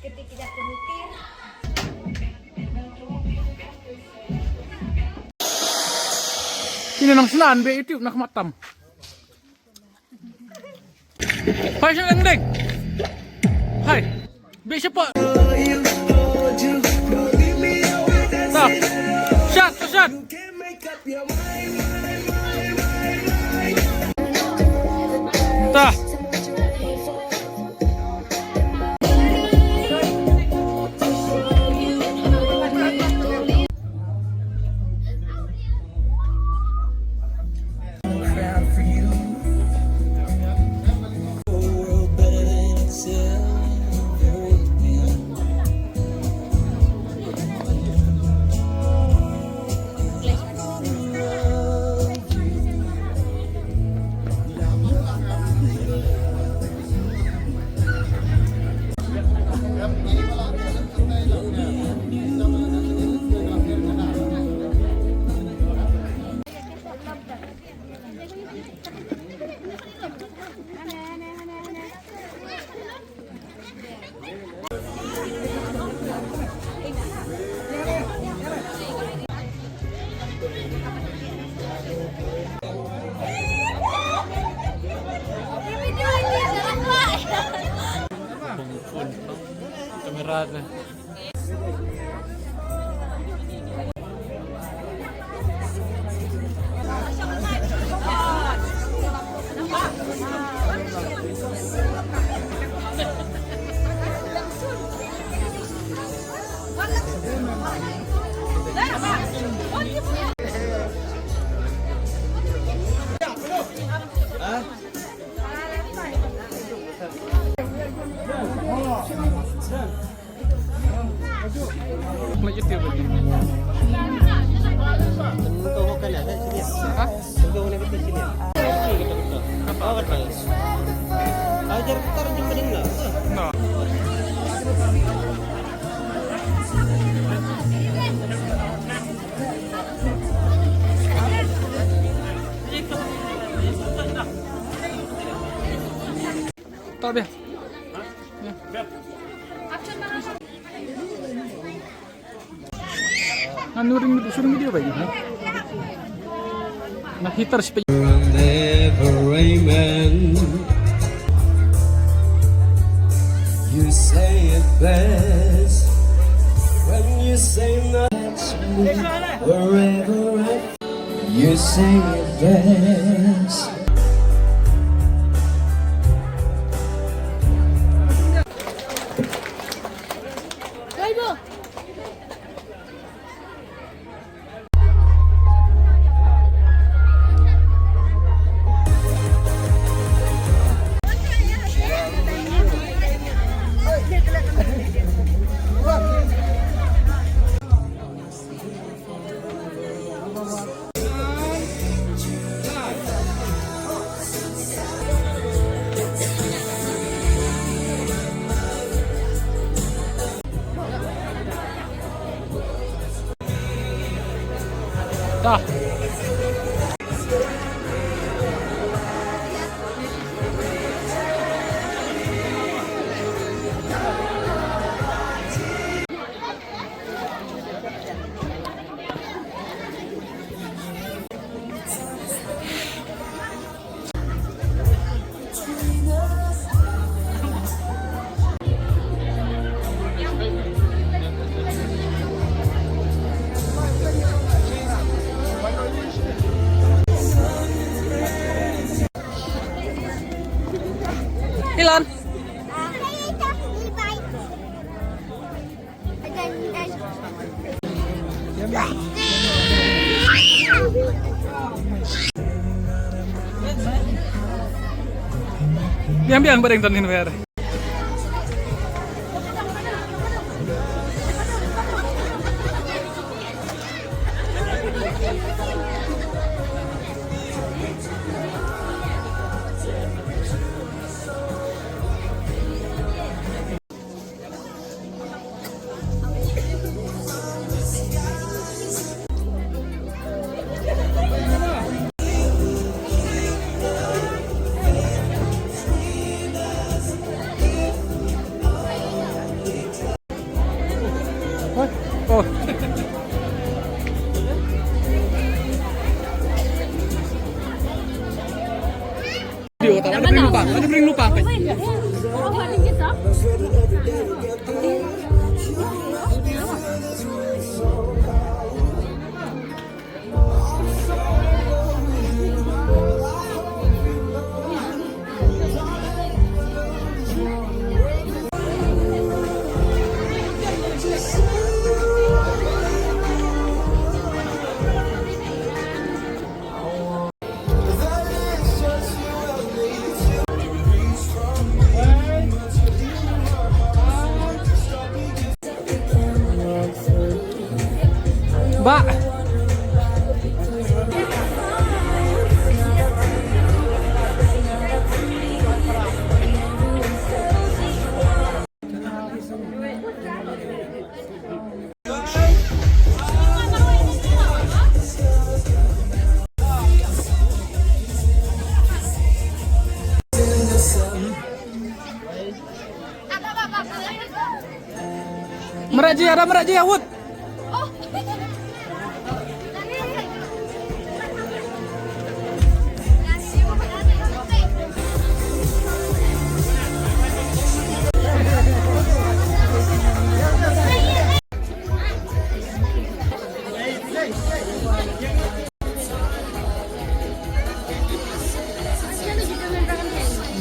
Ketika pemukir. Ini nang senaan be itu nak matam. Hai siang deng. Hai. Be siapa? Stop. Shot. Tah. Kameranya. Lanjut ya berarti. Hah? Ajar putar jumpa dengan Nah. Tak biar. Nuring suruh video baik ni. Nah hitar sepeda. You say it best when you say that's me wherever I. You say it best. Dah. Ilan? Biang-biang bareng tanin bayar. Oh. Video tau, ada bering lupang. Mbak. Meraji, ada Meraji ya, Wud.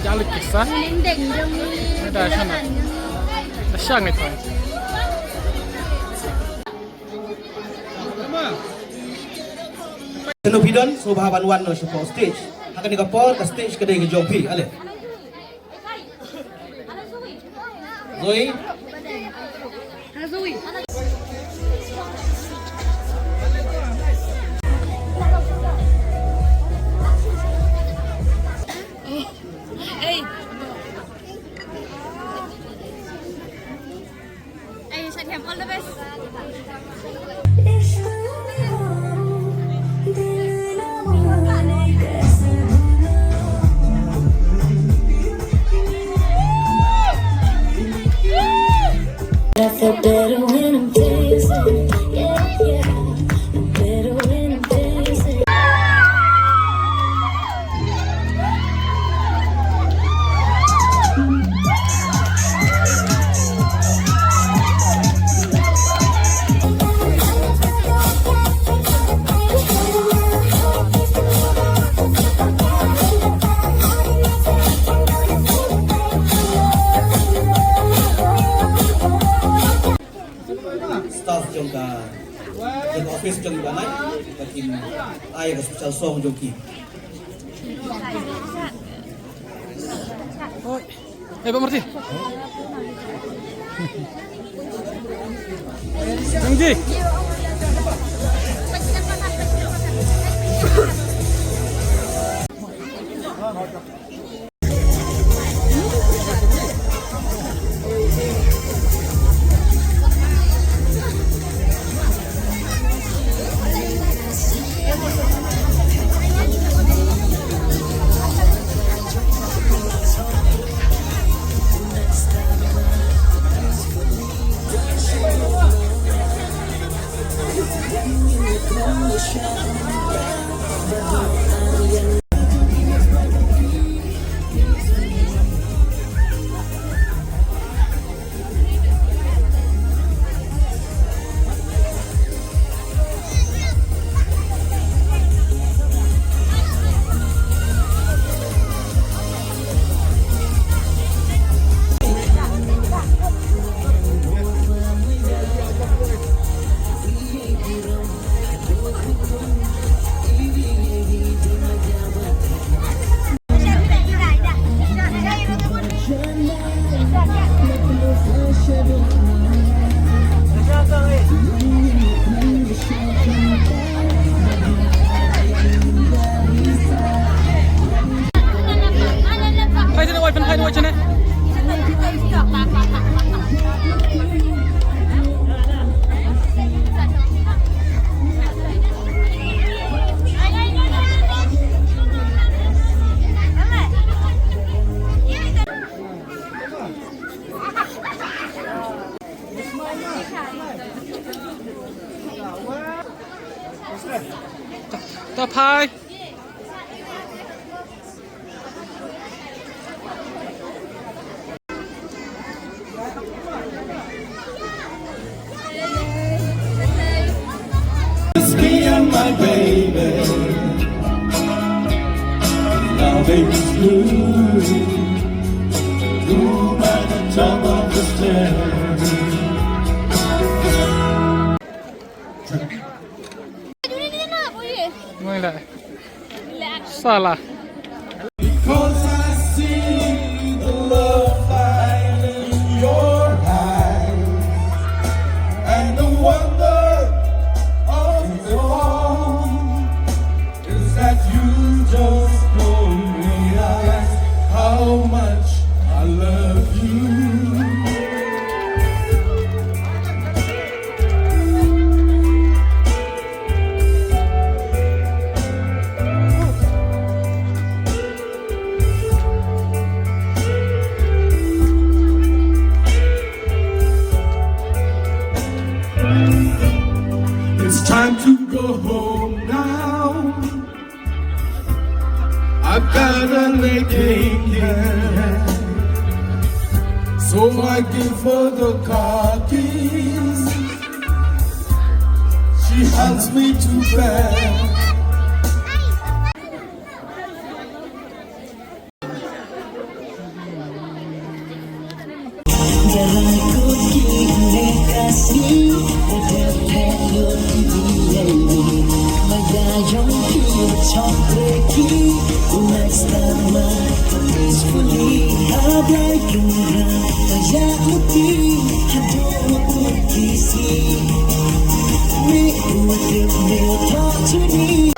Jalik kisah. Ada sana. Asyang itu. Senopidon so bahaban wan no support stage. Akan dikapol ke stage kedai ke Jompi ale. Zoe. All the best. I feel better when I'm dancing, yeah, yeah. I'm better when I'm dancing. Staff jongka dan office jong di mana bakin ayah ke special song jongki. Oh. Pak Marti. Jongji. ต่อพาย It's me and my baby. Now baby's blue. Blue by the top of the stairs. ดูนี่น่ะปุ้ย ไม่แหละ แลก ซาละ Because I see the love light in your eyes. And the wonder of it all is that you just don't realize how much I love you. It's time to go home now. I've got a late here. So I give her the car keys. She hands me to bed. Talk to me.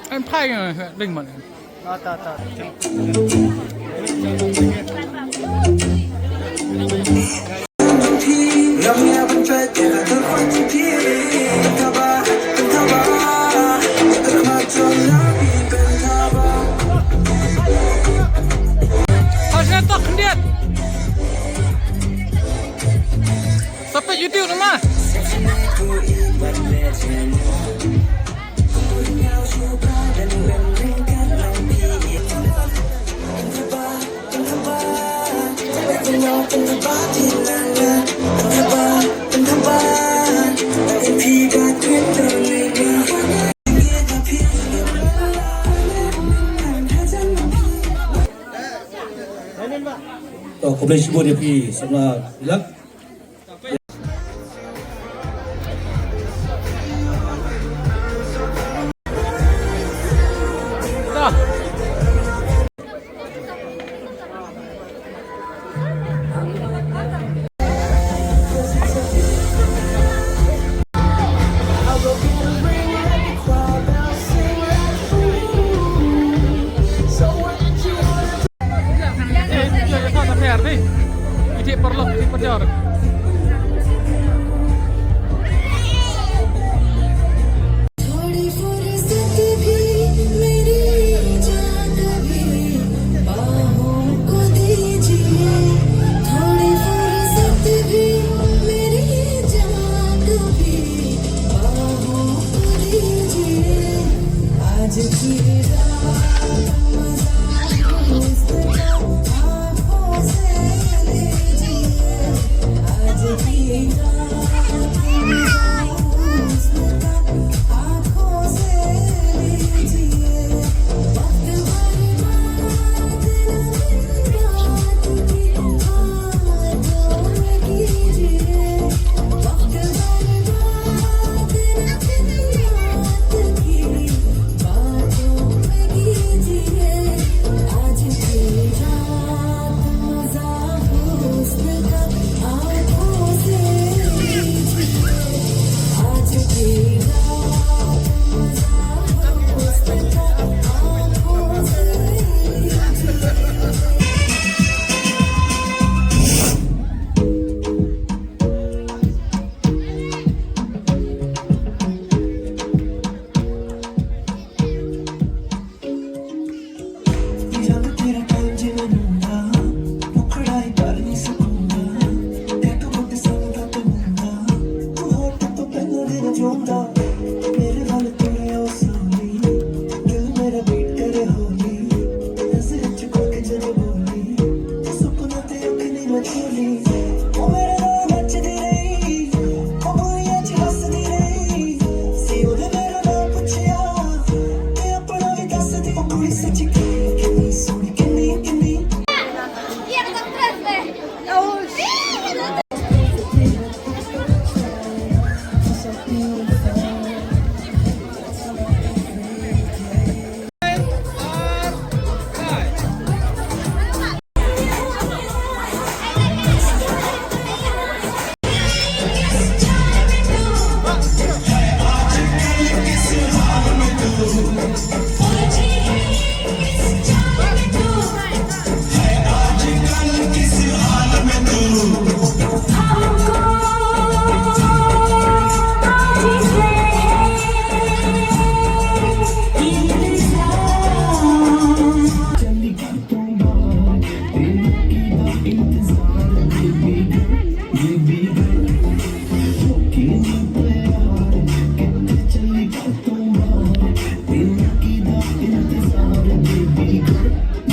ไอ้พายกันเลยดึงหมดเลย Harusnya tok kendiat. Sampai YouTube nama. Toh kemudian sibuk dia pergi sebelah bilang Dah. Ini perlu dipejar. थोड़ी फुर्सत भी मेरी जान भी बाहों को दीजिए थोड़ी फुर्सत भी मेरी जान भी बाहों को दीजिए आज की रात मजा आंखों से लीजिए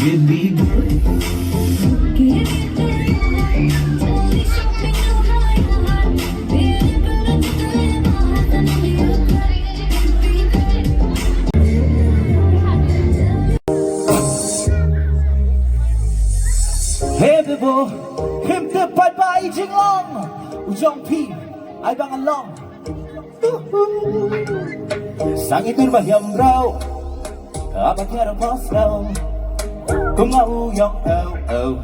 It'd be good. Hey people, him the bye bye jing long, Ujong P, ai bang along. Sang itu bahyam rau, apa kira pos rau, kungau yong oh,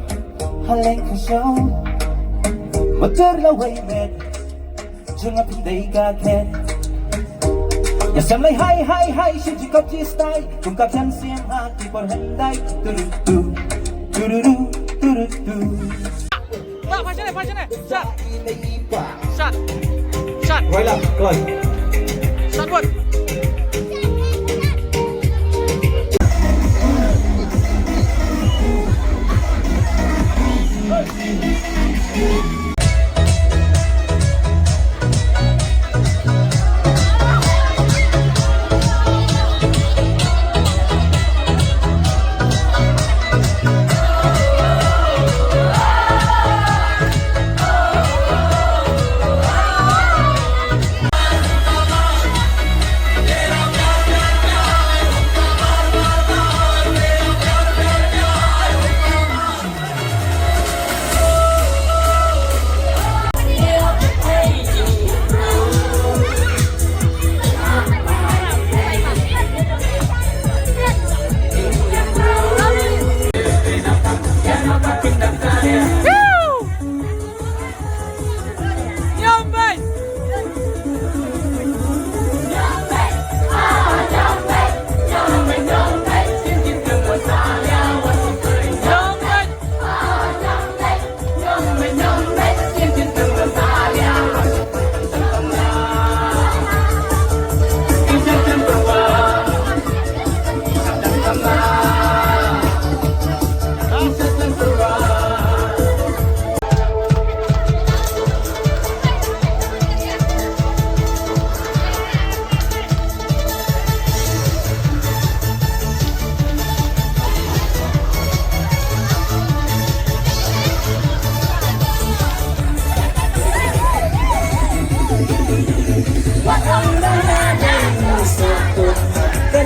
haleng kesau, motor la way met, jangan pindai kaget. Ya xem lấy hai, xin chỉ có chia tay, cùng các chân xem hati berhendai, tu. Pak, passionnya. Shot. Quay lại, rồi. Shot buat.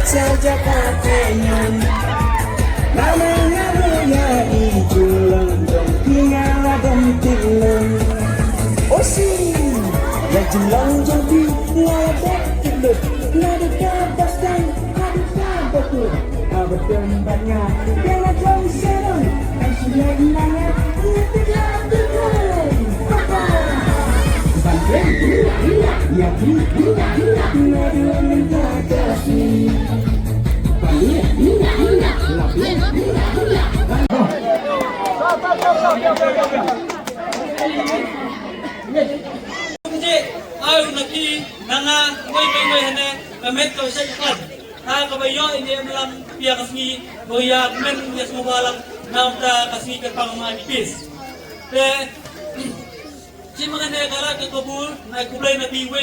Saja pakaian namanya mulia itu londong tinggal dan tilang osi ya jelang jadi ladak kelut ladak kapas dan hadukan betul awet tempatnya dengan jauh serang kasih nanya tidak terkait banteng ya nadu menjaga sini. Ayo lagi nanga ngoy hane kamet ko sa ikan ha kabayo ini melam pia kasni boya men ya subalang namta kasni ke pangmanipis te si mga negara ke kabul na kublay na biwe